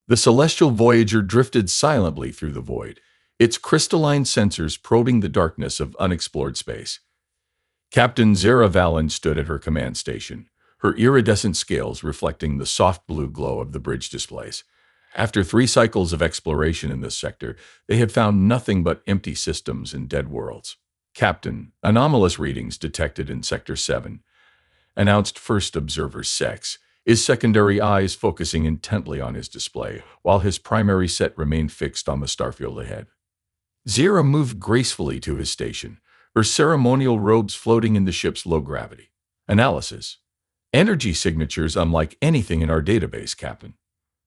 The Celestial Voyager drifted silently through the void, its crystalline sensors probing the darkness of unexplored space. Captain Zera Valen stood at her command station, her iridescent scales reflecting the soft blue glow of the bridge displays. After 3 cycles of exploration in this sector, they had found nothing but empty systems and dead worlds. Captain, anomalous readings detected in Sector 7, announced First Observer Sex, his secondary eyes focusing intently on his display, while his primary set remained fixed on the starfield ahead. Zera moved gracefully to his station, her ceremonial robes floating in the ship's low gravity. Analysis. Energy signatures unlike anything in our database, Captain.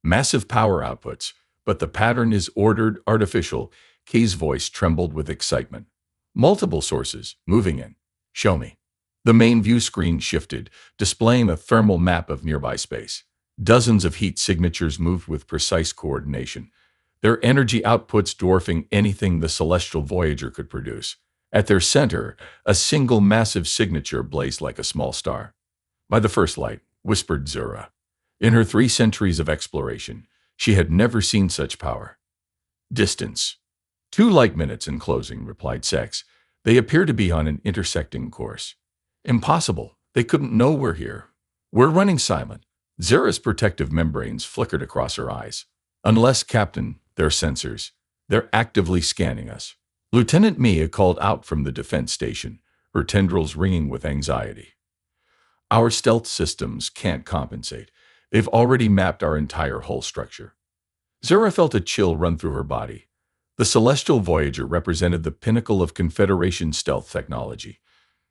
Massive power outputs, but the pattern is ordered, artificial. Kay's voice trembled with excitement. Multiple sources, moving in. Show me. The main view screen shifted, displaying a thermal map of nearby space. Dozens of heat signatures moved with precise coordination, their energy outputs dwarfing anything the Celestial Voyager could produce. At their center, a single massive signature blazed like a small star. By the first light, whispered Zera. In her 3 centuries of exploration, she had never seen such power. Distance. 2 light minutes in closing, replied Sex. They appear to be on an intersecting course. Impossible. They couldn't know we're here. We're running silent. Zera's protective membranes flickered across her eyes. Unless, Captain, they're sensors. They're actively scanning us. Lieutenant Mia called out from the defense station, her tendrils ringing with anxiety. Our stealth systems can't compensate. They've already mapped our entire hull structure. Zera felt a chill run through her body. The Celestial Voyager represented the pinnacle of Confederation stealth technology.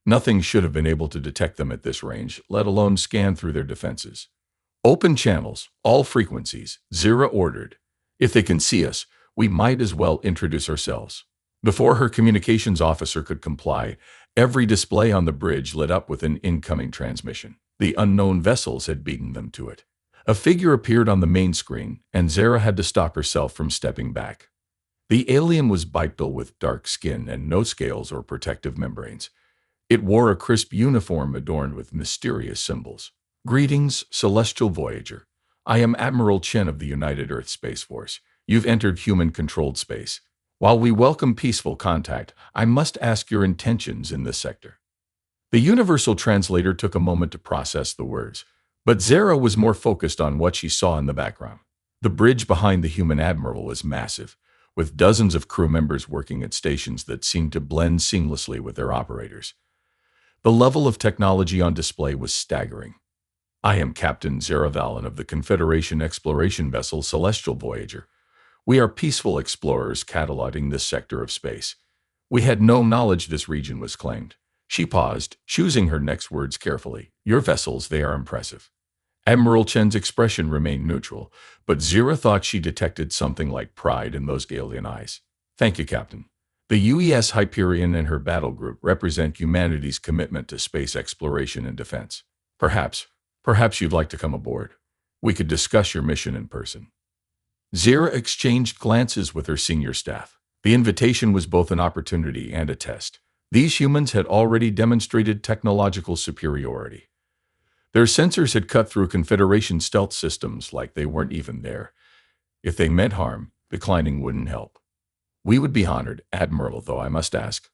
Nothing should have been able to detect them at this range, let alone scan through their defenses. Open channels, all frequencies, Zera ordered. If they can see us, we might as well introduce ourselves. Before her communications officer could comply, every display on the bridge lit up with an incoming transmission. The unknown vessels had beaten them to it. A figure appeared on the main screen, and Zera had to stop herself from stepping back. The alien was bipedal with dark skin and no scales or protective membranes. It wore a crisp uniform adorned with mysterious symbols. Greetings, Celestial Voyager. I am Admiral Chen of the United Earth Space Force. You've entered human-controlled space. While we welcome peaceful contact, I must ask your intentions in this sector. The universal translator took a moment to process the words, but Zera was more focused on what she saw in the background. The bridge behind the human admiral was massive, with dozens of crew members working at stations that seemed to blend seamlessly with their operators. The level of technology on display was staggering. I am Captain Zera Valen of the Confederation exploration vessel Celestial Voyager. We are peaceful explorers cataloging this sector of space. We had no knowledge this region was claimed. She paused, choosing her next words carefully. Your vessels, they are impressive. Admiral Chen's expression remained neutral, but Zera thought she detected something like pride in those alien eyes. Thank you, Captain. The UES Hyperion and her battle group represent humanity's commitment to space exploration and defense. Perhaps you'd like to come aboard. We could discuss your mission in person. Zera exchanged glances with her senior staff. The invitation was both an opportunity and a test. These humans had already demonstrated technological superiority. Their sensors had cut through Confederation stealth systems like they weren't even there. If they meant harm, declining wouldn't help. We would be honored, Admiral, though I must ask.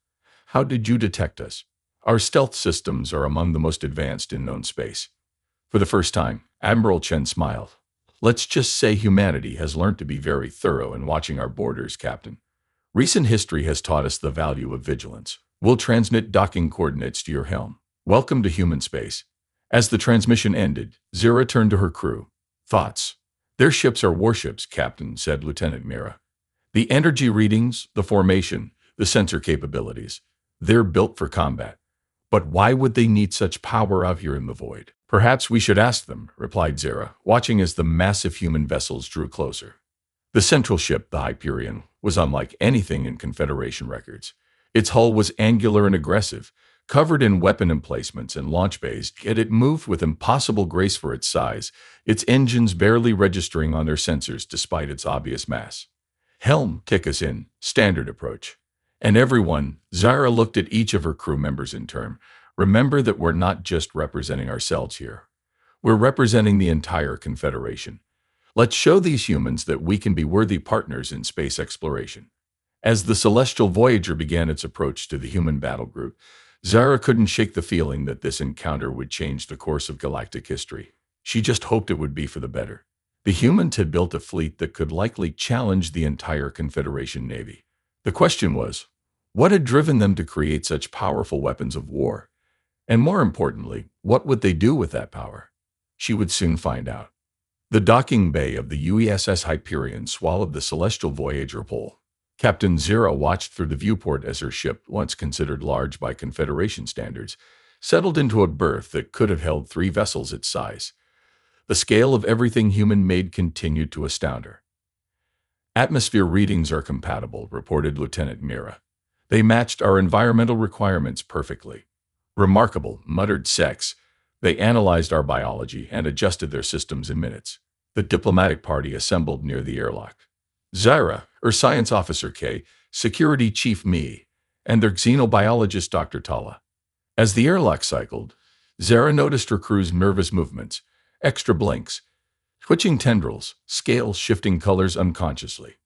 How did you detect us? Our stealth systems are among the most advanced in known space. For the first time, Admiral Chen smiled. Let's just say humanity has learned to be very thorough in watching our borders, Captain. Recent history has taught us the value of vigilance. We'll transmit docking coordinates to your helm. Welcome to human space. As the transmission ended, Zera turned to her crew. Thoughts? Their ships are warships, Captain, said Lieutenant Mira. The energy readings, the formation, the sensor capabilities, they're built for combat. But why would they need such power out here in the void? Perhaps we should ask them, replied Zera, watching as the massive human vessels drew closer. The central ship, the Hyperion, was unlike anything in Confederation records. Its hull was angular and aggressive, covered in weapon emplacements and launch bays, yet it moved with impossible grace for its size, its engines barely registering on their sensors despite its obvious mass. Helm, kick us in, standard approach. And everyone, Zara looked at each of her crew members in turn. Remember that we're not just representing ourselves here. We're representing the entire Confederation. Let's show these humans that we can be worthy partners in space exploration. As the Celestial Voyager began its approach to the human battle group, Zara couldn't shake the feeling that this encounter would change the course of galactic history. She just hoped it would be for the better. The humans had built a fleet that could likely challenge the entire Confederation Navy. The question was, what had driven them to create such powerful weapons of war? And more importantly, what would they do with that power? She would soon find out. The docking bay of the UESS Hyperion swallowed the Celestial Voyager whole. Captain Zera watched through the viewport as her ship, once considered large by Confederation standards, settled into a berth that could have held 3 vessels its size. The scale of everything human-made continued to astound her. "Atmosphere readings are compatible," reported Lieutenant Mira. "They matched our environmental requirements perfectly." "Remarkable," muttered Sex. "They analyzed our biology and adjusted their systems in minutes." The diplomatic party assembled near the airlock. Zara, Science Officer K, Security Chief Mi, and their xenobiologist Dr. Tala. As the airlock cycled, Zara noticed her crew's nervous movements, extra blinks, twitching tendrils, scales shifting colors unconsciously.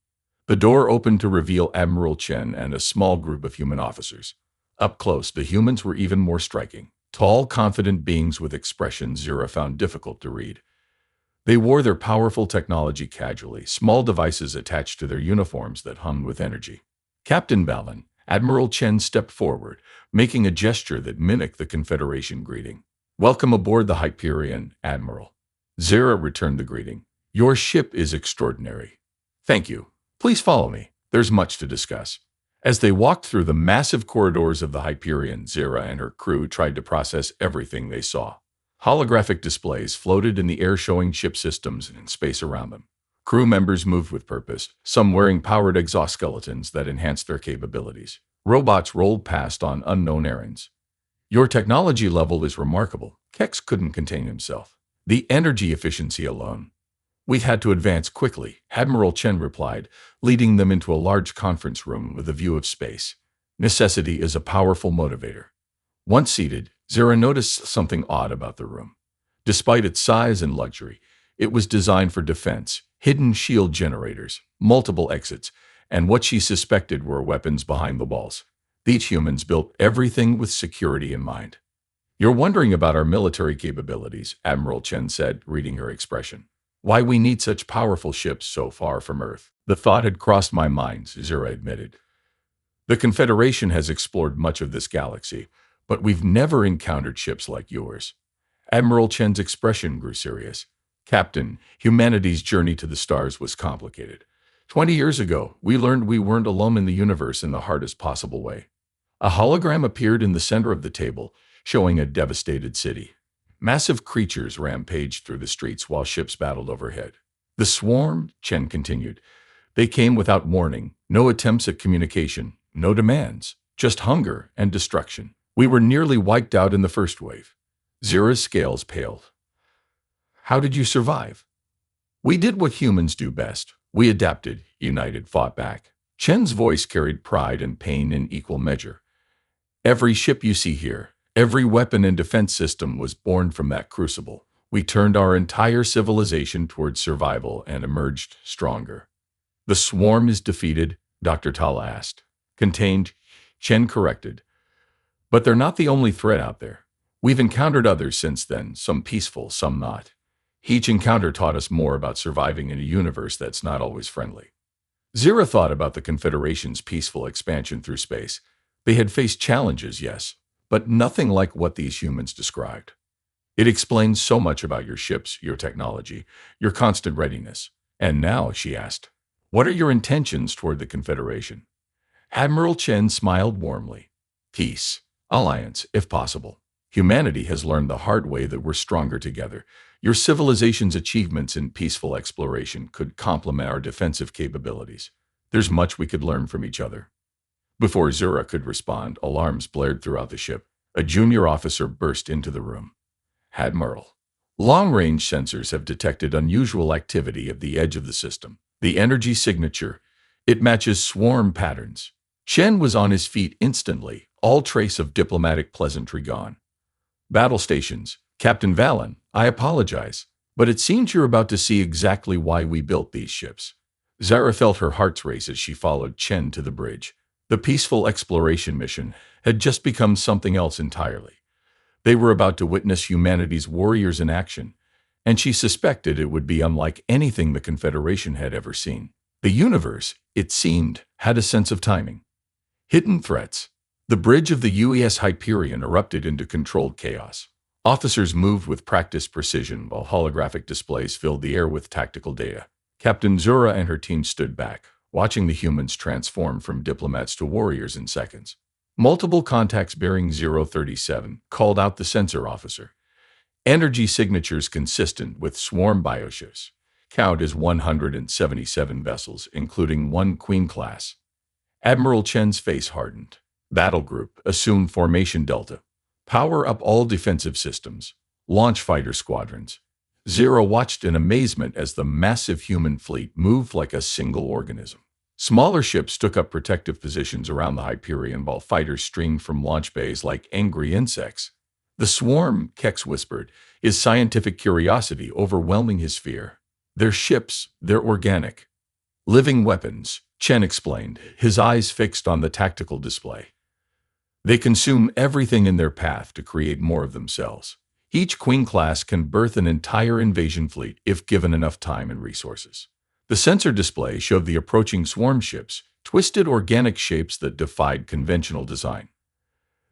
The door opened to reveal Admiral Chen and a small group of human officers. Up close, the humans were even more striking. Tall, confident beings with expressions Zera found difficult to read. They wore their powerful technology casually, small devices attached to their uniforms that hummed with energy. "Captain Valen," Admiral Chen stepped forward, making a gesture that mimicked the Confederation greeting. "Welcome aboard the Hyperion, Admiral." Zera returned the greeting. "Your ship is extraordinary." "Thank you. Please follow me. There's much to discuss." As they walked through the massive corridors of the Hyperion, Zera and her crew tried to process everything they saw. Holographic displays floated in the air showing ship systems and space around them. Crew members moved with purpose, some wearing powered exoskeletons that enhanced their capabilities. Robots rolled past on unknown errands. "Your technology level is remarkable." Kex couldn't contain himself. "The energy efficiency alone." "We had to advance quickly," Admiral Chen replied, leading them into a large conference room with a view of space. "Necessity is a powerful motivator." Once seated, Zera noticed something odd about the room. Despite its size and luxury, it was designed for defense, hidden shield generators, multiple exits, and what she suspected were weapons behind the walls. These humans built everything with security in mind. "You're wondering about our military capabilities," Admiral Chen said, reading her expression. "Why we need such powerful ships so far from Earth." "The thought had crossed my mind," Zera admitted. "The Confederation has explored much of this galaxy, but we've never encountered ships like yours." Admiral Chen's expression grew serious. "Captain, humanity's journey to the stars was complicated. 20 years ago, we learned we weren't alone in the universe in the hardest possible way." A hologram appeared in the center of the table, showing a devastated city. Massive creatures rampaged through the streets while ships battled overhead. "The swarm," Chen continued. "They came without warning, no attempts at communication, no demands, just hunger and destruction. We were nearly wiped out in the first wave." Zera's scales paled. "How did you survive?" "We did what humans do best. We adapted, united, fought back." Chen's voice carried pride and pain in equal measure. "Every ship you see here, every weapon and defense system was born from that crucible. We turned our entire civilization towards survival and emerged stronger." "The swarm is defeated?" Dr. Tala asked. "Contained," Chen corrected. "But they're not the only threat out there. We've encountered others since then, some peaceful, some not. Each encounter taught us more about surviving in a universe that's not always friendly." Zera thought about the Confederation's peaceful expansion through space. They had faced challenges, yes, but nothing like what these humans described. "It explains so much about your ships, your technology, your constant readiness." "And now," she asked, "what are your intentions toward the Confederation?" Admiral Chen smiled warmly. "Peace. Alliance, if possible. Humanity has learned the hard way that we're stronger together. Your civilization's achievements in peaceful exploration could complement our defensive capabilities. There's much we could learn from each other." Before Zera could respond, alarms blared throughout the ship. A junior officer burst into the room. "Admiral, long-range sensors have detected unusual activity at the edge of the system. The energy signature, it matches swarm patterns." Chen was on his feet instantly, all trace of diplomatic pleasantry gone. "Battle stations. Captain Valen, I apologize." But it seems you're about to see exactly why we built these ships. Zara felt her heart race as she followed Chen to the bridge. The peaceful exploration mission had just become something else entirely. They were about to witness humanity's warriors in action, and she suspected it would be unlike anything the Confederation had ever seen. The universe, it seemed, had a sense of timing. Hidden threats. The bridge of the UES Hyperion erupted into controlled chaos. Officers moved with practiced precision while holographic displays filled the air with tactical data. Captain Zera and her team stood back, watching the humans transform from diplomats to warriors in seconds. Multiple contacts bearing 037 called out the sensor officer. Energy signatures consistent with swarm bioships. Count as 177 vessels, including one Queen class. Admiral Chen's face hardened. Battle group, assume formation Delta. Power up all defensive systems. Launch fighter squadrons. Zera watched in amazement as the massive human fleet moved like a single organism. Smaller ships took up protective positions around the Hyperion while fighters streamed from launch bays like angry insects. The swarm, Kex whispered, is scientific curiosity overwhelming his fear. They're ships, they're organic. Living weapons, Chen explained, his eyes fixed on the tactical display. They consume everything in their path to create more of themselves. Each Queen class can birth an entire invasion fleet if given enough time and resources. The sensor display showed the approaching swarm ships, twisted organic shapes that defied conventional design.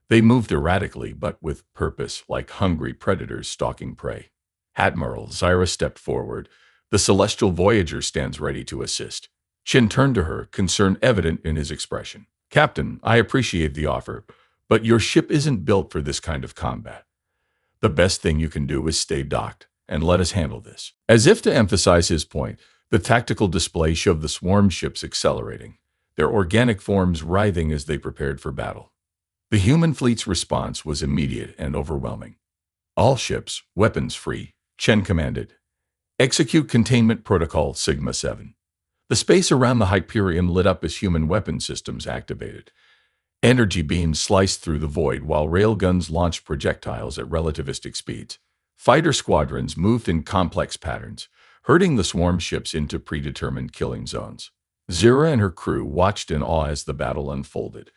They moved erratically, but with purpose, like hungry predators stalking prey. Admiral Zera stepped forward. The Celestial Voyager stands ready to assist. Chen turned to her, concern evident in his expression. Captain, I appreciate the offer, but your ship isn't built for this kind of combat. The best thing you can do is stay docked and let us handle this. As if to emphasize his point, the tactical display showed the swarm ships accelerating, their organic forms writhing as they prepared for battle. The human fleet's response was immediate and overwhelming. All ships, weapons free, Chen commanded. Execute containment protocol Sigma 7. The space around the Hyperion lit up as human weapon systems activated. Energy beams sliced through the void while railguns launched projectiles at relativistic speeds. Fighter squadrons moved in complex patterns, herding the swarm ships into predetermined killing zones. Zera and her crew watched in awe as the battle unfolded.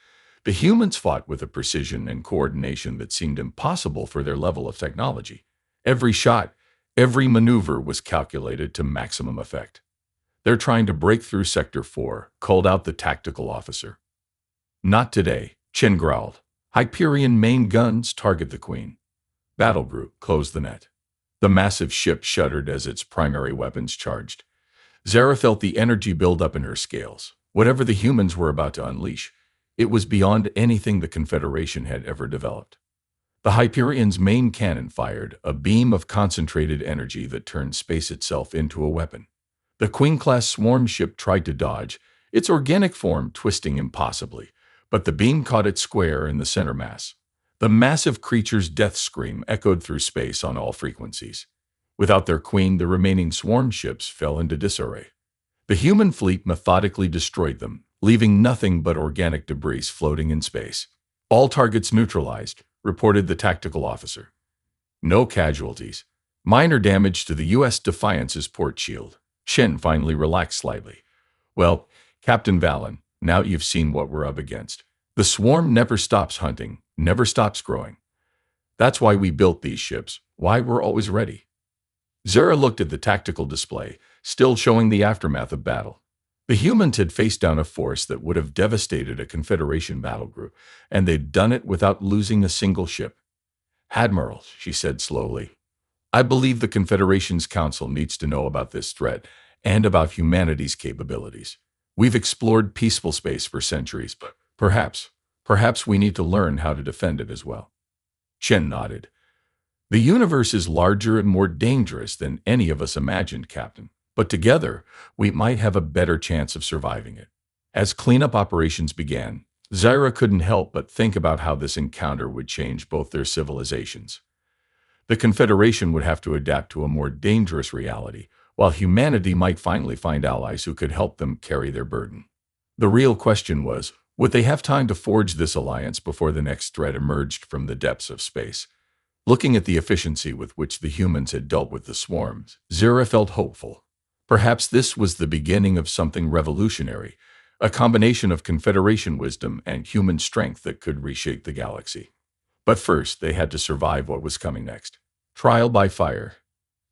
The humans fought with a precision and coordination that seemed impossible for their level of technology. Every shot, every maneuver was calculated to maximum effect. They're trying to break through Sector 4, called out the tactical officer. Not today, Chen growled. Hyperion main guns target the Queen. Battle group, close the net. The massive ship shuddered as its primary weapons charged. Zera felt the energy build up in her scales. Whatever the humans were about to unleash, it was beyond anything the Confederation had ever developed. The Hyperion's main cannon fired, a beam of concentrated energy that turned space itself into a weapon. The Queen-class swarm ship tried to dodge, its organic form twisting impossibly, but the beam caught it square in the center mass. The massive creature's death scream echoed through space on all frequencies. Without their queen, the remaining swarm ships fell into disarray. The human fleet methodically destroyed them, leaving nothing but organic debris floating in space. All targets neutralized, reported the tactical officer. No casualties. Minor damage to the U.S. Defiance's port shield. Chen finally relaxed slightly. Well, Captain Valen, now you've seen what we're up against. The swarm never stops hunting, never stops growing. That's why we built these ships, why we're always ready. Zera looked at the tactical display, still showing the aftermath of battle. The humans had faced down a force that would have devastated a Confederation battle group, and they'd done it without losing a single ship. Admiral, she said slowly, I believe the Confederation's Council needs to know about this threat and about humanity's capabilities. We've explored peaceful space for centuries, but perhaps we need to learn how to defend it as well. Chen nodded. The universe is larger and more dangerous than any of us imagined, Captain. But together, we might have a better chance of surviving it. As cleanup operations began, Zera couldn't help but think about how this encounter would change both their civilizations. The Confederation would have to adapt to a more dangerous reality, while humanity might finally find allies who could help them carry their burden. The real question was, would they have time to forge this alliance before the next threat emerged from the depths of space? Looking at the efficiency with which the humans had dealt with the swarms, Zera felt hopeful. Perhaps this was the beginning of something revolutionary, a combination of Confederation wisdom and human strength that could reshape the galaxy. But first, they had to survive what was coming next. Trial by fire.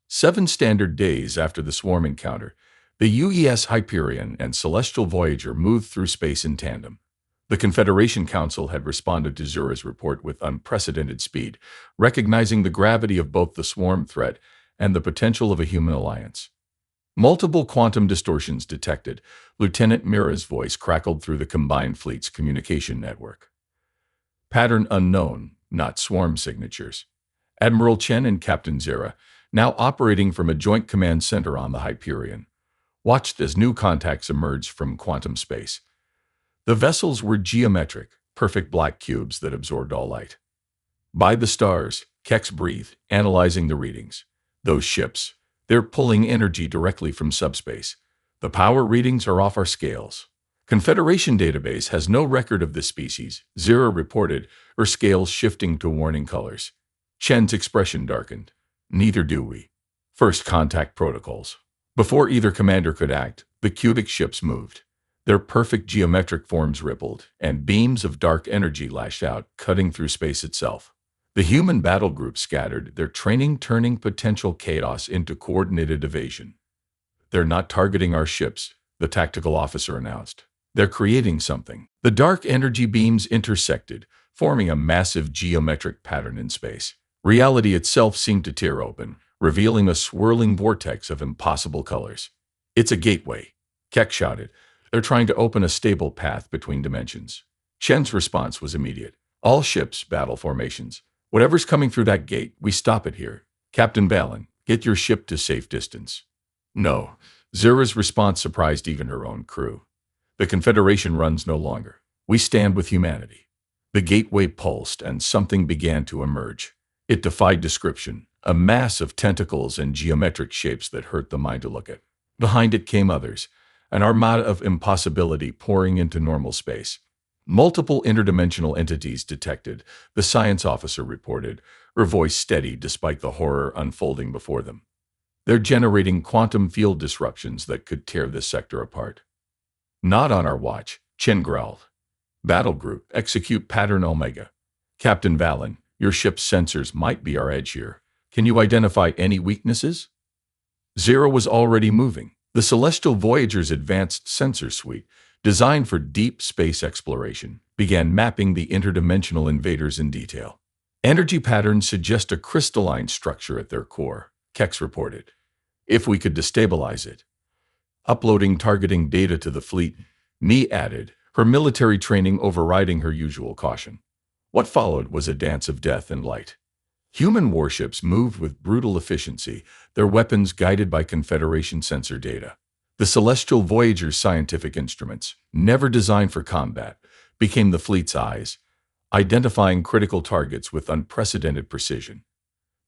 7 standard days after the swarm encounter, the UES Hyperion and Celestial Voyager moved through space in tandem. The Confederation Council had responded to Zera's report with unprecedented speed, recognizing the gravity of both the swarm threat and the potential of a human alliance. Multiple quantum distortions detected. Lieutenant Mira's voice crackled through the combined fleet's communication network. Pattern unknown, not swarm signatures. Admiral Chen and Captain Zera, now operating from a joint command center on the Hyperion, watched as new contacts emerged from quantum space. The vessels were geometric, perfect black cubes that absorbed all light. By the stars, Kex breathed, analyzing the readings. Those ships, they're pulling energy directly from subspace. The power readings are off our scales. Confederation database has no record of this species, Zera reported, her scales shifting to warning colors. Chen's expression darkened. Neither do we. First contact protocols. Before either commander could act, the cubic ships moved. Their perfect geometric forms rippled, and beams of dark energy lashed out, cutting through space itself. The human battle group scattered, their training turning potential chaos into coordinated evasion. They're not targeting our ships, the tactical officer announced. They're creating something. The dark energy beams intersected, forming a massive geometric pattern in space. Reality itself seemed to tear open, revealing a swirling vortex of impossible colors. It's a gateway, Keck shouted. They're trying to open a stable path between dimensions. Chen's response was immediate. All ships, battle formations. Whatever's coming through that gate, we stop it here. Captain Valen, get your ship to safe distance. No. Zera's response surprised even her own crew. The Confederation runs no longer. We stand with humanity. The gateway pulsed and something began to emerge. It defied description, a mass of tentacles and geometric shapes that hurt the mind to look at. Behind it came others, an armada of impossibility pouring into normal space. Multiple interdimensional entities detected, the science officer reported, her voice steady despite the horror unfolding before them. They're generating quantum field disruptions that could tear this sector apart. Not on our watch, Chen growled. Battle Group, execute Pattern Omega. Captain Valen, your ship's sensors might be our edge here. Can you identify any weaknesses? Zera was already moving. The Celestial Voyager's advanced sensor suite, designed for deep space exploration, began mapping the interdimensional invaders in detail. Energy patterns suggest a crystalline structure at their core, Kex reported. If we could destabilize it. Uploading targeting data to the fleet, Mi added, her military training overriding her usual caution. What followed was a dance of death and light. Human warships moved with brutal efficiency, their weapons guided by Confederation sensor data. The Celestial Voyager's scientific instruments, never designed for combat, became the fleet's eyes, identifying critical targets with unprecedented precision.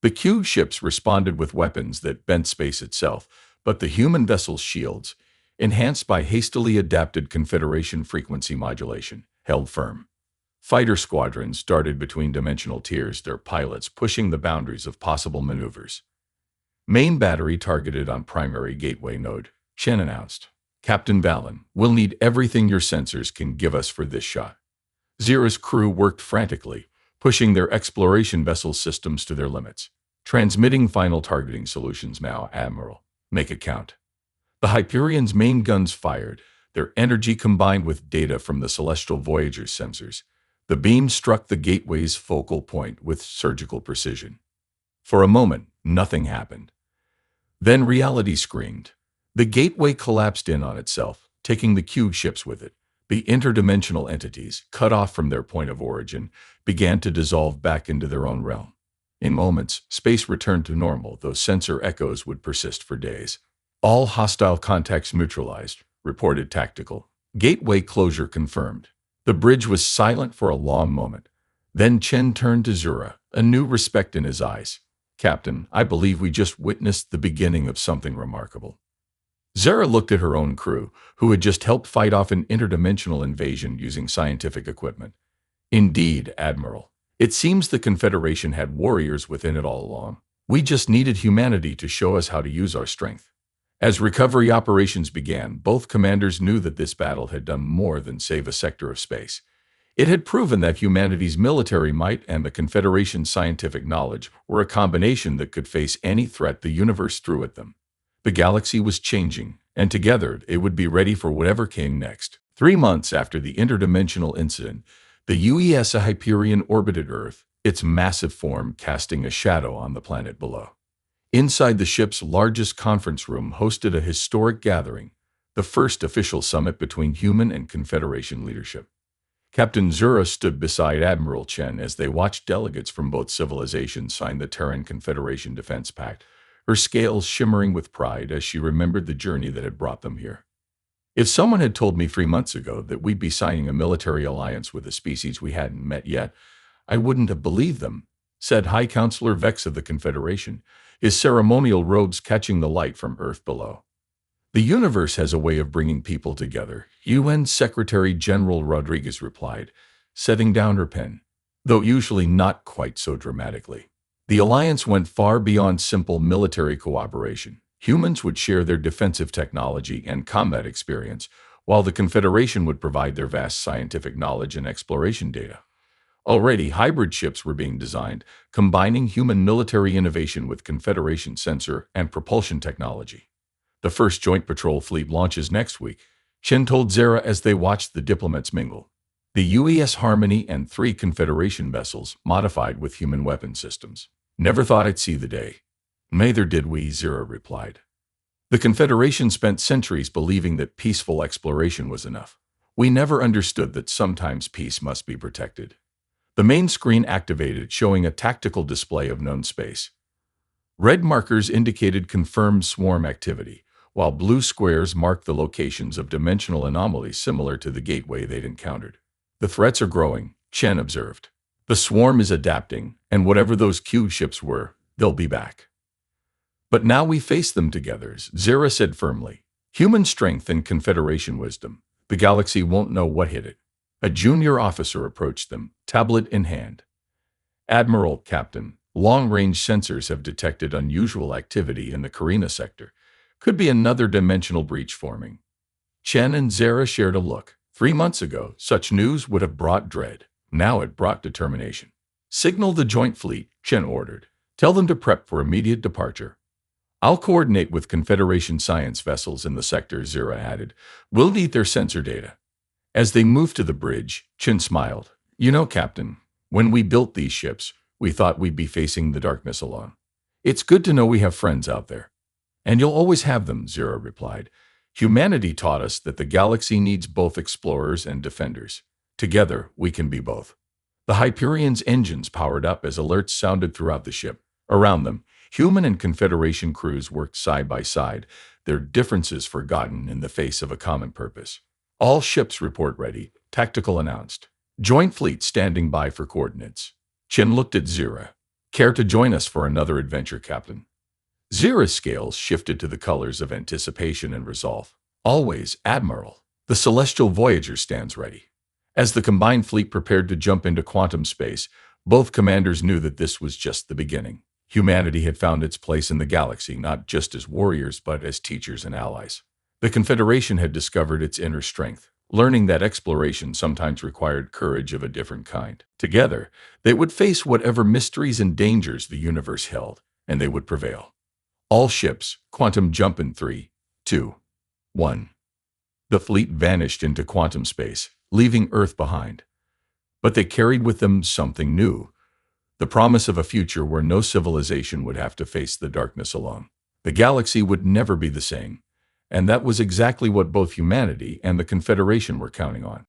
The Q ships responded with weapons that bent space itself, but the human vessel's shields, enhanced by hastily adapted Confederation frequency modulation, held firm. Fighter squadrons darted between dimensional tiers, their pilots pushing the boundaries of possible maneuvers. Main battery targeted on primary gateway node, Chen announced. Captain Valen, we'll need everything your sensors can give us for this shot. Zera's crew worked frantically, pushing their exploration vessel systems to their limits. Transmitting final targeting solutions now, Admiral. Make it count. The Hyperion's main guns fired, their energy combined with data from the Celestial Voyager's sensors. The beam struck the gateway's focal point with surgical precision. For a moment, nothing happened. Then reality screamed. The gateway collapsed in on itself, taking the Q ships with it. The interdimensional entities, cut off from their point of origin, began to dissolve back into their own realm. In moments, space returned to normal, though sensor echoes would persist for days. All hostile contacts neutralized, reported Tactical. Gateway closure confirmed. The bridge was silent for a long moment. Then Chen turned to Zera, a new respect in his eyes. Captain, I believe we just witnessed the beginning of something remarkable. Zera looked at her own crew, who had just helped fight off an interdimensional invasion using scientific equipment. Indeed, Admiral. It seems the Confederation had warriors within it all along. We just needed humanity to show us how to use our strength. As recovery operations began, both commanders knew that this battle had done more than save a sector of space. It had proven that humanity's military might and the Confederation's scientific knowledge were a combination that could face any threat the universe threw at them. The galaxy was changing, and together it would be ready for whatever came next. 3 months after the interdimensional incident, the UES Hyperion orbited Earth, its massive form casting a shadow on the planet below. Inside the ship's largest conference room hosted a historic gathering, the first official summit between human and Confederation leadership. Captain Zera stood beside Admiral Chen as they watched delegates from both civilizations sign the Terran-Confederation Defense Pact, her scales shimmering with pride as she remembered the journey that had brought them here. If someone had told me 3 months ago that we'd be signing a military alliance with a species we hadn't met yet, I wouldn't have believed them, said High Counselor Vex of the Confederation, his ceremonial robes catching the light from Earth below. The universe has a way of bringing people together, UN Secretary General Rodriguez replied, setting down her pen, though usually not quite so dramatically. The alliance went far beyond simple military cooperation. Humans would share their defensive technology and combat experience, while the Confederation would provide their vast scientific knowledge and exploration data. Already, hybrid ships were being designed, combining human military innovation with Confederation sensor and propulsion technology. The first joint patrol fleet launches next week, Chen told Zera as they watched the diplomats mingle. The UES Harmony and 3 Confederation vessels, modified with human weapon systems. Never thought I'd see the day. Neither did we, Zera replied. The Confederation spent centuries believing that peaceful exploration was enough. We never understood that sometimes peace must be protected. The main screen activated, showing a tactical display of known space. Red markers indicated confirmed swarm activity, while blue squares marked the locations of dimensional anomalies similar to the gateway they'd encountered. The threats are growing, Chen observed. The swarm is adapting, and whatever those Q ships were, they'll be back. But now we face them together, Zera said firmly. Human strength and Confederation wisdom. The galaxy won't know what hit it. A junior officer approached them, tablet in hand. Admiral, Captain, long-range sensors have detected unusual activity in the Carina sector. Could be another dimensional breach forming. Chen and Zera shared a look. 3 months ago, such news would have brought dread. Now it brought determination. Signal the joint fleet, Chen ordered. Tell them to prep for immediate departure. I'll coordinate with Confederation science vessels in the sector, Zera added. We'll need their sensor data. As they moved to the bridge, Chen smiled. You know, Captain, when we built these ships, we thought we'd be facing the darkness alone. It's good to know we have friends out there. And you'll always have them, Zera replied. Humanity taught us that the galaxy needs both explorers and defenders. Together, we can be both. The Hyperion's engines powered up as alerts sounded throughout the ship. Around them, human and Confederation crews worked side by side, their differences forgotten in the face of a common purpose. All ships report ready, Tactical announced. Joint fleet standing by for coordinates. Chen looked at Zera. Care to join us for another adventure, Captain? Zera's scales shifted to the colors of anticipation and resolve. Always, Admiral. The Celestial Voyager stands ready. As the combined fleet prepared to jump into quantum space, both commanders knew that this was just the beginning. Humanity had found its place in the galaxy, not just as warriors, but as teachers and allies. The Confederation had discovered its inner strength, learning that exploration sometimes required courage of a different kind. Together, they would face whatever mysteries and dangers the universe held, and they would prevail. All ships, quantum jump in 3, 2, 1. The fleet vanished into quantum space, leaving Earth behind. But they carried with them something new, the promise of a future where no civilization would have to face the darkness alone. The galaxy would never be the same, and that was exactly what both humanity and the Confederation were counting on.